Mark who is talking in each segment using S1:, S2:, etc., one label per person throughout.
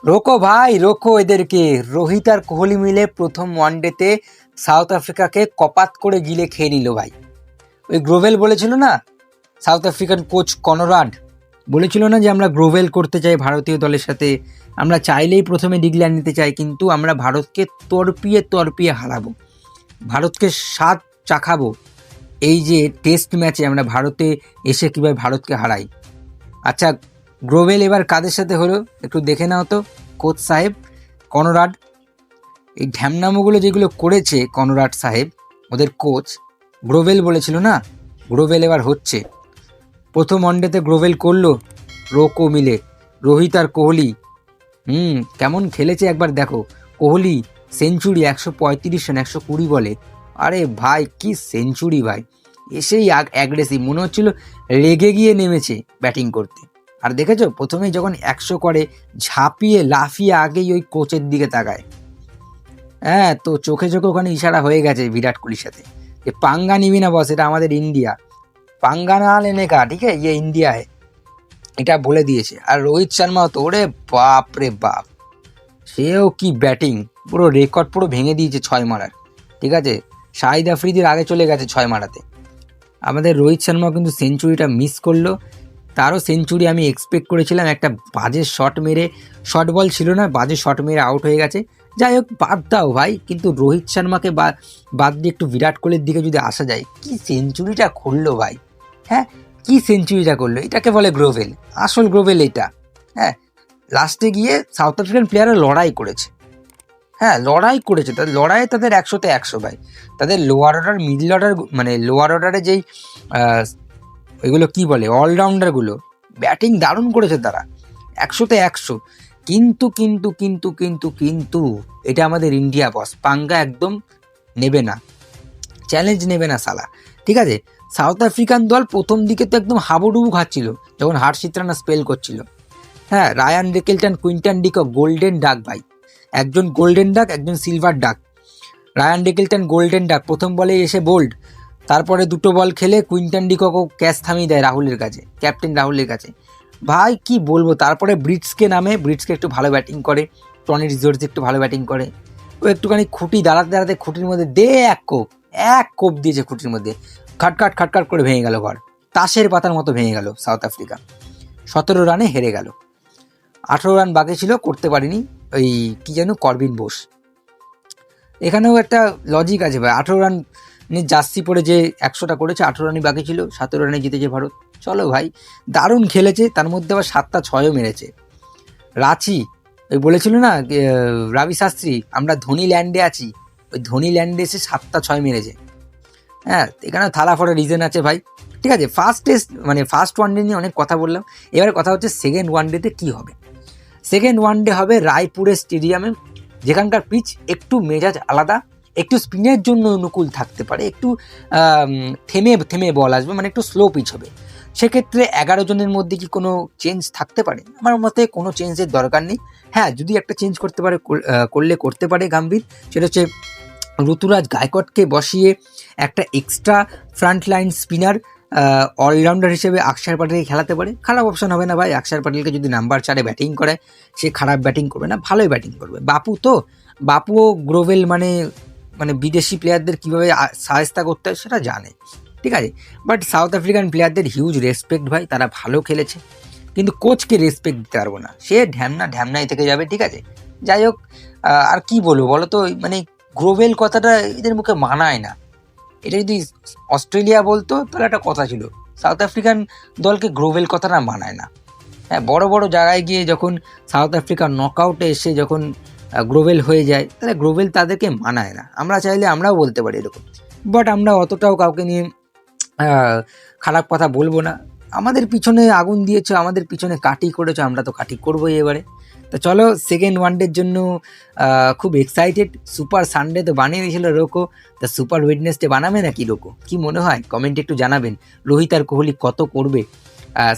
S1: রোকো ভাই রোকো এদেরকে। রোহিত আর কোহলি মিলে প্রথম ওয়ানডেতে সাউথ আফ্রিকাকে কপাত করে গিলে খেয়ে নিল ভাই। ওই গ্রোভেল বলেছিল না, সাউথ আফ্রিকান কোচ কনরাড বলেছিল না যে আমরা গ্রোভেল করতে চাই ভারতীয় দলের সাথে, আমরা চাইলেই প্রথমে ডিক্লেয়ার নিতে চাই, কিন্তু আমরা ভারতকে তর্পিয়ে তর্পিয়ে হারাবো, ভারতকে স্বাদ চাখাবো। এই যে টেস্ট ম্যাচে আমরা ভারতে এসে কীভাবে ভারতকে হারাই। আচ্ছা, গ্রোভেল এবার কাদের সাথে হলো একটু দেখে নাও তো কোচ সাহেব কনরাড। এই ঢ্যামনামোগুলো যেগুলো করেছে কনরাড সাহেব, ওদের কোচ, গ্রোভেল বলেছিল না, গ্রোভেল এবার হচ্ছে। প্রথম ওয়ানডেতে গ্রোভেল করলো রোকো মিলে, রোহিত আর কোহলি। কেমন খেলেছে একবার দেখো। কোহলি সেঞ্চুরি 135 রান 120 বলে। আরে ভাই কি সেঞ্চুরি ভাই, এসেই অ্যাগ্রেসিভ মনে হচ্ছিল রেগে গিয়ে নেমেছে ব্যাটিং করতে। আর দেখেছো প্রথমেই যখন 100 করে ঝাঁপিয়ে লাফিয়ে আগেই ওই কোচের দিকে তাকায়। হ্যাঁ, তো চোখে চোখে ওখানে ইশারা হয়ে গেছে বিরাট কোহলির সাথে যে পাঙ্গা নিবি না বস, এটা আমাদের ইন্ডিয়া, পাঙ্গা না লেনে কা, ঠিক আছে ইয়ে ইন্ডিয়া है, এটা বলে দিয়েছে। আর রোহিত শর্মাও তো ওরে বাপ রে বাপ, সেও কি ব্যাটিং, পুরো রেকর্ড পুরো ভেঙে দিয়েছে 6 মারার। ঠিক আছে, শাহিদ আফ্রিদির আগে চলে গেছে 6 মারাতে। আমাদের রোহিত শর্মাও কিন্তু সেঞ্চুরিটা মিস করলো। তারও সেঞ্চুরি আমি এক্সপেক্ট করেছিলাম, একটা বাজে শট মেরে, শর্ট বল ছিল না, বাজে শট মেরে আউট হয়ে গেছে। যাই হোক বাদ দাও ভাই, কিন্তু রোহিত শর্মাকে বাদ দিয়ে একটু বিরাট কোহলির দিকে যদি আসা যায়, কি সেঞ্চুরিটা করলো ভাই। হ্যাঁ, কি সেঞ্চুরিটা করলো, এটাকে বলে গ্রোভেল, আসল গ্রোভেল এটা। হ্যাঁ, লাস্টে গিয়ে সাউথ আফ্রিকান প্লেয়াররা লড়াই করেছে। হ্যাঁ, লড়াই করেছে, তাদের লড়াইয়ে তাদের 100তে 100 ভাই। তাদের লোয়ার অর্ডার, মিডল অর্ডার, মানে লোয়ার অর্ডারে যেই ওইগুলো কি বলে অলরাউন্ডারগুলো, ব্যাটিং দারুণ করেছে তারা, 100তে 100। কিন্তু কিন্তু কিন্তু কিন্তু কিন্তু এটা আমাদের ইন্ডিয়া বস, পাঙ্গা একদম নেবে না, চ্যালেঞ্জ নেবে না সালা। ঠিক আছে, সাউথ আফ্রিকান দল প্রথম দিকে তো একদম হাবুডুবু খাচ্ছিল যখন হার্ষিত রানা স্পেল করছিল। হ্যাঁ, Ryan Rickelton, Quinton de Kock golden duck ভাই, একজন গোল্ডেন ডাক, একজন সিলভার ডাক। রায়ান রেকেলটন গোল্ডেন ডাক, প্রথম বলে এসে বোল্ড, তারপরে দুটো বল খেলে কুইন্টন ডিককও ক্যাচ থামিয়ে দেয় রাহুলের কাছে, ক্যাপ্টেন রাহুলের কাছে। ভাই কি বলবো, তারপরে ব্রিটসকে নামে, ব্রিটসকে একটু ভালো ব্যাটিং করে, টনি রিজোর্স একটু ভালো ব্যাটিং করে, ও একটুখানি খুঁটি দাঁড়াতে দাঁড়াতে খুঁটির মধ্যে দে এক কোপ দিয়েছে খুঁটির মধ্যে, খাটকাট খাটকাট করে ভেঙে গেল ঘর, তাসের পাতার মতো ভেঙে গেল সাউথ আফ্রিকা। 17 রানে হেরে গেল। 18 রান বাকি ছিল, করতে পারিনি ওই কি যেন করবিন বোস। এখানেও একটা লজিক আছে ভাই, 18 রান জার্সি পরে যে 100টা করেছে, 18 রানই বাকি ছিল, 17 রানে জিতেছে ভারত। চলো ভাই, দারুণ খেলেছে, তার মধ্যে আবার 7টা 6ও মেরেছে। রাঁচি ওই বলেছিল না রাবি শাস্ত্রী, আমরা ধোনি ল্যান্ডে আছি, ওই ধোনি ল্যান্ডে এসে 7টা 6 মেরেছে। হ্যাঁ, এখানে থালা ফোটার রিজন আছে ভাই। ঠিক আছে, ফার্স্ট টেস্ট মানে ফার্স্ট ওয়ানডে নিয়ে অনেক কথা বললাম, এবারে কথা হচ্ছে সেকেন্ড ওয়ানডেতে কী হবে। সেকেন্ড ওয়ানডে হবে রায়পুরের স্টেডিয়ামে, যেখানকার পিচ একটু মেজাজ আলাদা, একটু স্পিনের জন্য অনুকূল থাকতে পারে, একটু থেমে থেমে বল আসবে, মানে একটু স্লো পিচ হবে। সেক্ষেত্রে 11 জনের মধ্যে কি কোনো চেঞ্জ থাকতে পারে? আমার মতে কোনো চেঞ্জের দরকার নেই। হ্যাঁ, যদি একটা চেঞ্জ করতে পারে, করতে পারে গাম্ভীর, সেটা হচ্ছে ঋতুরাজ গায়কোয়াড়কে বসিয়ে একটা extra front line spinner allrounder হিসেবে আকসার প্যাটেলকে খেলাতে পারে। খারাপ অপশন হবে না ভাই, আকসার প্যাটেলকে যদি নাম্বার 4-এ ব্যাটিং করে, সে খারাপ ব্যাটিং করবে না, ভালোই ব্যাটিং করবে। বাপুও গ্রোভেল মানে বিদেশি প্লেয়ারদের কীভাবে সাহায্যতা করতে হয় সেটা জানে। ঠিক আছে, বাট সাউথ আফ্রিকান প্লেয়ারদের হিউজ রেসপেক্ট ভাই, তারা ভালো খেলেছে, কিন্তু কোচকে রেসপেক্ট দিতে পারবো না, সে ঢ্যামনাই থেকে যাবে। ঠিক আছে, যাই হোক, আর কি বলবো বলো তো, মানে গ্রোভেল কথাটা এদের মুখে মানায় না। এটা যদি অস্ট্রেলিয়া বলতো তাহলে একটা কথা ছিল, সাউথ আফ্রিকান দলকে গ্রোভেল কথাটা মানায় না। হ্যাঁ, বড় বড় জায়গায় গিয়ে যখন সাউথ আফ্রিকা নকআউটে এসে যখন গ্রোভেল হয়ে যায়, তাহলে গ্রোভেল তাদেরকে মানায় না। আমরা চাইলে আমরাও বলতে পারি এরকম, বাট আমরা অতটাও কাউকে নিয়ে খারাপ কথা বলবো না। আমাদের পিছনে আগুন দিয়েছো, আমাদের পিছনে কাটি করেছো, আমরা তো কাটি করবোই এবারে। তো চলো, সেকেন্ড ওয়ানডের জন্য খুব এক্সাইটেড। সুপার সানডে তো বানিয়ে দিয়েছিল রোকো, তা সুপার ওয়েডনেসডে বানাবে নাকি রোকো, কি মনে হয় কমেন্টে একটু জানাবেন। রোহিত আর কোহলি কত করবে,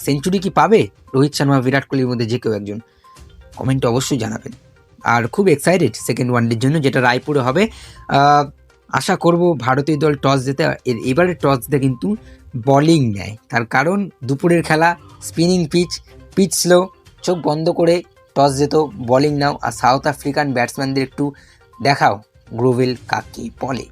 S1: সেঞ্চুরি কি পাবে রোহিত শর্মা বিরাট কোহলির মধ্যে যে কেউ একজন, কমেন্টে অবশ্যই জানাবেন। আর খুব এক্সাইটেড সেকেন্ড ওয়ানডের জন্য, যেটা রায়পুরে হবে। আশা করব ভারতীয় দল টস জিতে, এবারে টস জিতে কিন্তু বলিং নেয়, তার কারণ দুপুরের খেলা, স্পিনিং পিচ স্লো, চোখ বন্ধ করে টস যেত, বোলিং নাও, আর সাউথ আফ্রিকান ব্যাটসম্যানদের একটু দেখাও গ্রোভেল কাকে বলে।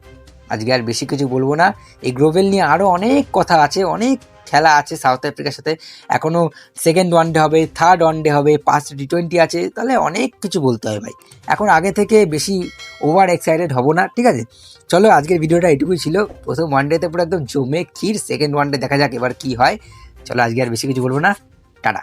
S1: আজকে আর বেশি কিছু বলবো না, এই গ্রোভেল নিয়ে আরও অনেক কথা আছে, অনেক খেলা আছে সাউথ আফ্রিকার সাথে, এখনও সেকেন্ড ওয়ানডে হবে, থার্ড ওয়ানডে হবে, 5টা টি20 আছে, তাহলে অনেক কিছু বলতে হয় ভাই। এখন আগে থেকে বেশি ওভার এক্সাইটেড হব না, ঠিক আছে? চলো আজকের ভিডিওটা এটুকুই ছিল। প্রথম ওয়ানডেতে পুরো একদম জমে ক্ষীর, সেকেন্ড ওয়ানডে দেখা যাক এবার কি হয়। চলো আজকে আর বেশি কিছু বলবো না, টাটা।